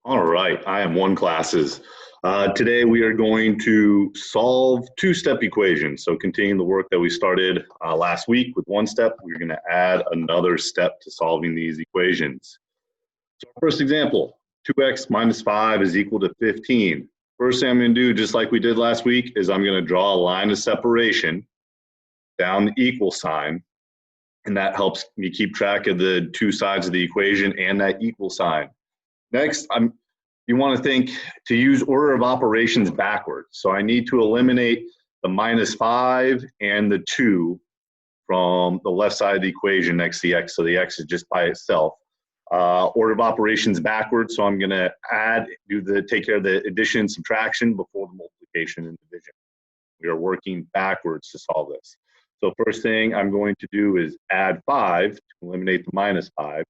All right, IM1 classes. Today we are going to solve two-step equations. So continuing the work that we started last week with one step, we're going to add another step to solving these equations. So first example, 2x minus 5 is equal to 15. First thing I'm going to do, just like we did last week, is I'm going to draw a line of separation down the equal sign, and that helps me keep track of the two sides of the equation and that equal sign. Next, you want to think to use order of operations backwards. So I need to eliminate the minus 5 and the 2 from the left side of the equation next to the x. So the x is just by itself. Order of operations backwards. So I'm going to take care of the addition and subtraction before the multiplication and division. We are working backwards to solve this. So first thing I'm going to do is add 5 to eliminate the minus 5.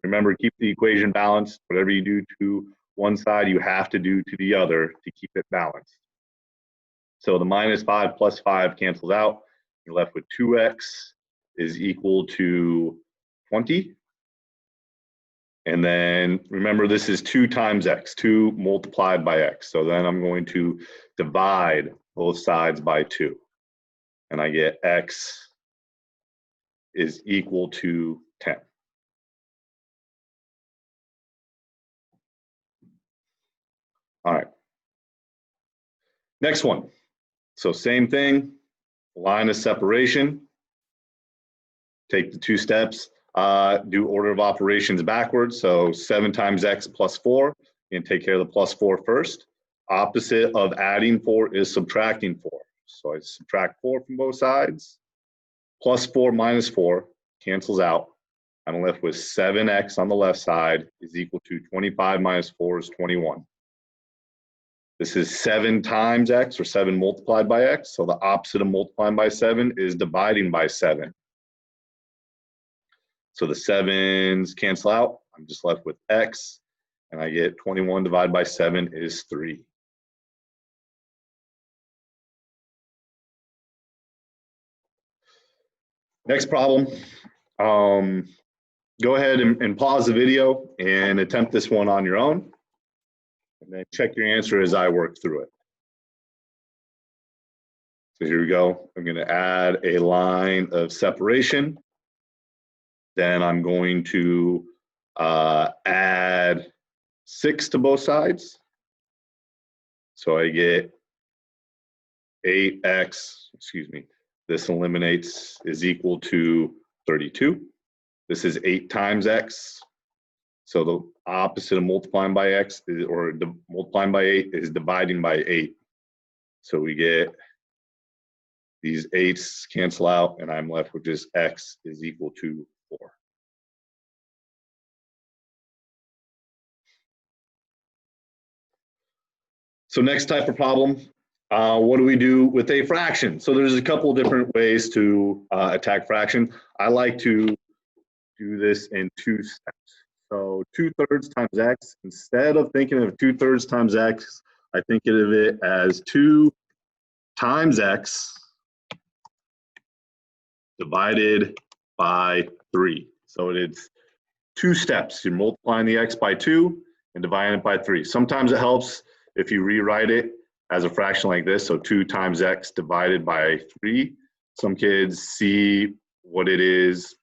Remember, keep the equation balanced. Whatever you do to one side, you have to do to the other to keep it balanced. So the minus 5 plus 5 cancels out. You're left with 2x is equal to 20. And then remember, this is 2 times x, 2 multiplied by x. So then I'm going to divide both sides by 2. And I get x is equal to 10. All right. Next one. So same thing, line of separation. Take the two steps, do order of operations backwards. So 7 times x plus 4, and take care of the plus 4 first. Opposite of adding 4 is subtracting 4. So I subtract 4 from both sides. Plus 4 minus 4 cancels out. I'm left with 7x on the left side is equal to 25 minus 4 is 21. This is 7 times x, or 7 multiplied by x. So the opposite of multiplying by 7 is dividing by 7. So the 7s cancel out. I'm just left with x, and I get 21 divided by 7 is 3. Next problem. Go ahead and pause the video and attempt this one on your own. And then check your answer as I work through it. So here we go. I'm going to add a line of separation. Then I'm going to add 6 to both sides. So I get 8x, this eliminates, is equal to 32. This is 8 times x. So the opposite of multiplying by x, multiplying by 8 is dividing by 8. So we get these 8's cancel out, and I'm left with just x is equal to 4. So next type of problem, what do we do with a fraction? So there's a couple of different ways to attack fraction. I like to do this in 2 steps. So 2/3 times x, instead of thinking of 2/3 times x, I think of it as 2 times x divided by 3. So it's 2 steps. You're multiplying the x by 2 and dividing it by 3. Sometimes it helps if you rewrite it as a fraction like this, so 2 times x divided by 3. Some kids see what it is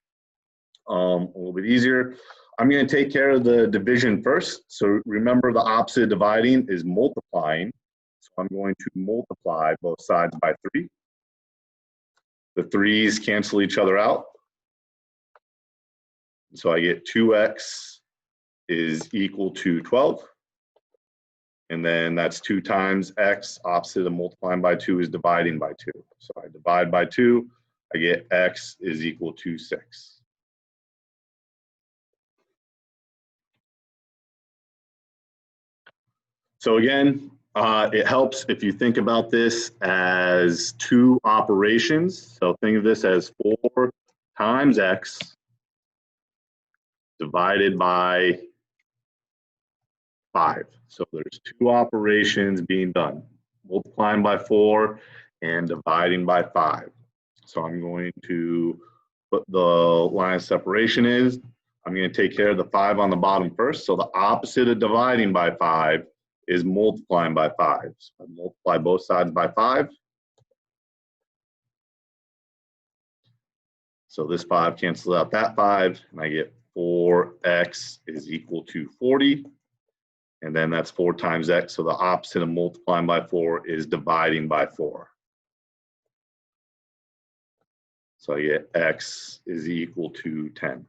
a little bit easier. I'm going to take care of the division first. So remember, the opposite of dividing is multiplying. So I'm going to multiply both sides by 3. The 3's cancel each other out. So I get 2x is equal to 12. And then that's 2 times x. Opposite of multiplying by 2 is dividing by 2. So I divide by 2. I get x is equal to 6. So again, it helps if you think about this as 2 operations. So think of this as 4 times x divided by 5. So there's 2 operations being done, multiplying by 4 and dividing by 5. So I'm going to put the line of separation is. I'm going to take care of the 5 on the bottom first. So the opposite of dividing by 5 is multiplying by 5. So I multiply both sides by 5. So this 5 cancels out that 5, and I get 4x is equal to 40. And then that's 4 times x. So the opposite of multiplying by 4 is dividing by 4. So I get x is equal to 10.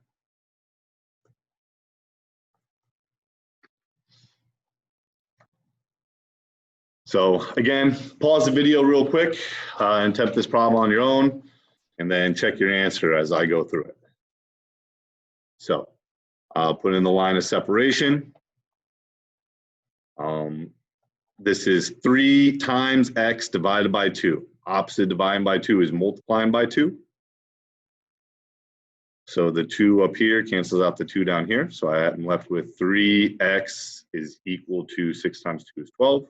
So again, pause the video real quick and attempt this problem on your own, and then check your answer as I go through it. So I'll put in the line of separation. This is 3 times x divided by 2. Opposite dividing by 2 is multiplying by 2. So the 2 up here cancels out the 2 down here. So I am left with 3x is equal to 6 times 2 is 12.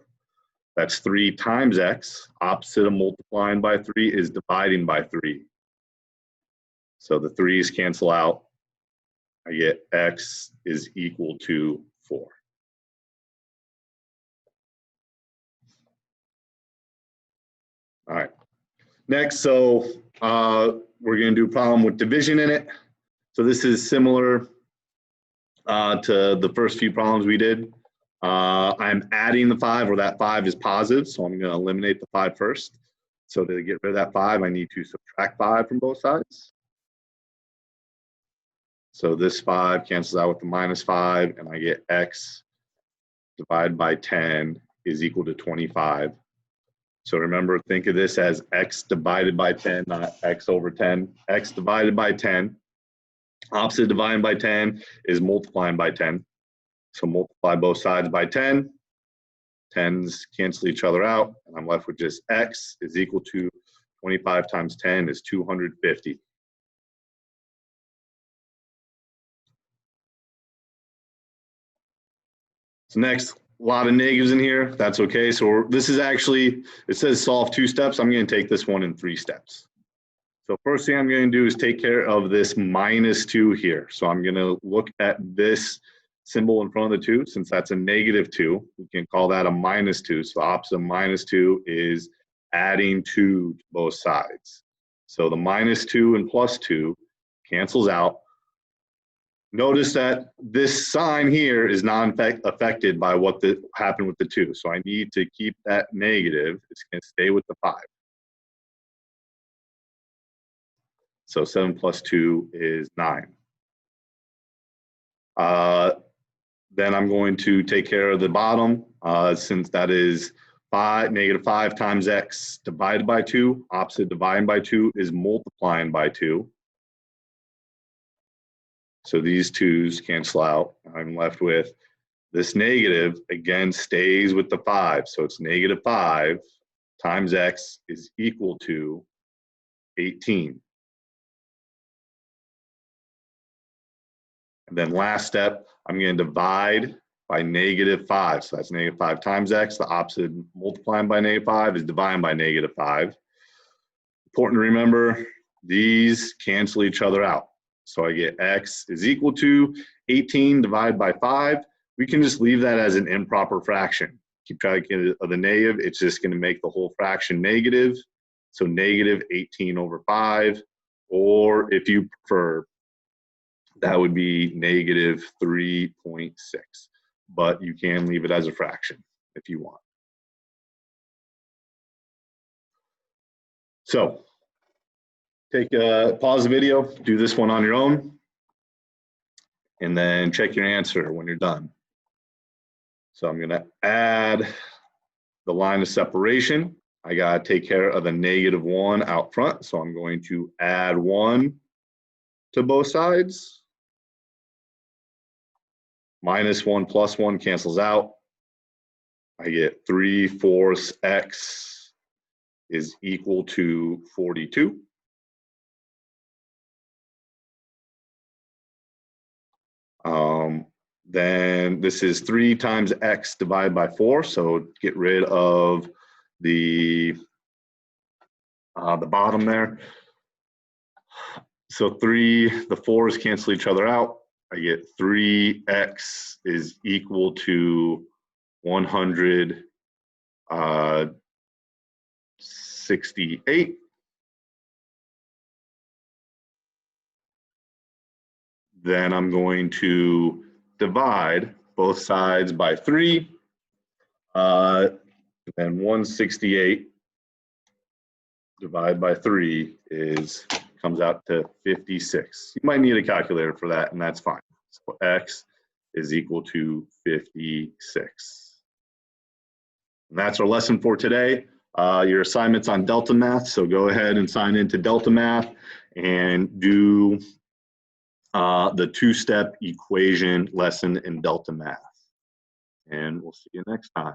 That's 3 times x. Opposite of multiplying by 3 is dividing by 3. So the 3's cancel out. I get x is equal to 4. All right. Next, so we're going to do a problem with division in it. So this is similar to the first few problems we did. I'm adding the 5, or that 5 is positive, so I'm going to eliminate the 5 first. So to get rid of that 5, I need to subtract 5 from both sides. So this 5 cancels out with the minus 5, and I get x divided by 10 is equal to 25. So remember, think of this as x divided by 10, not x over 10. X divided by 10. Opposite dividing by 10 is multiplying by 10. So multiply both sides by 10. 10s cancel each other out, and I'm left with just x is equal to 25 times 10 is 250. So next, a lot of negatives in here. That's okay. So this is actually, it says solve 2 steps. I'm going to take this one in 3 steps. So first thing I'm going to do is take care of this minus 2 here. So I'm going to look at this symbol in front of the 2. Since that's a negative 2, we can call that a minus 2. So the opposite of minus 2 is adding 2 to both sides. So the minus 2 and plus 2 cancels out. Notice that this sign here is not affected by what happened with the 2. So I need to keep that negative. It's going to stay with the 5. So 7 plus 2 is 9. Then I'm going to take care of the bottom, since that is negative 5 times x divided by 2. Opposite dividing by 2 is multiplying by 2. So these 2's cancel out. I'm left with this negative, again, stays with the 5. So it's negative 5 times x is equal to 18. And then last step, I'm going to divide by negative 5. So that's negative 5 times x. The opposite multiplying by negative 5 is dividing by negative 5. Important to remember, these cancel each other out. So I get x is equal to 18 divided by 5. We can just leave that as an improper fraction. Keep track of the negative. It's just going to make the whole fraction negative. So negative 18 over 5. Or if you prefer, that would be negative 3.6. But you can leave it as a fraction if you want. So pause the video, do this one on your own, and then check your answer when you're done. So I'm going to add the line of separation. I got to take care of the negative 1 out front. So I'm going to add 1 to both sides. Minus 1 plus 1 cancels out. I get 3/4 x is equal to 42. Then this is 3 times x divided by 4. So get rid of the bottom there. So the 4's cancel each other out. I get 3x is equal to 168. Then I'm going to divide both sides by 3. And 168 divided by 3 comes out to 56. You might need a calculator for that, and that's fine. So x is equal to 56. And that's our lesson for today. Your assignment's on Delta Math, so go ahead and sign into Delta Math and do the two-step equation lesson in Delta Math. And we'll see you next time.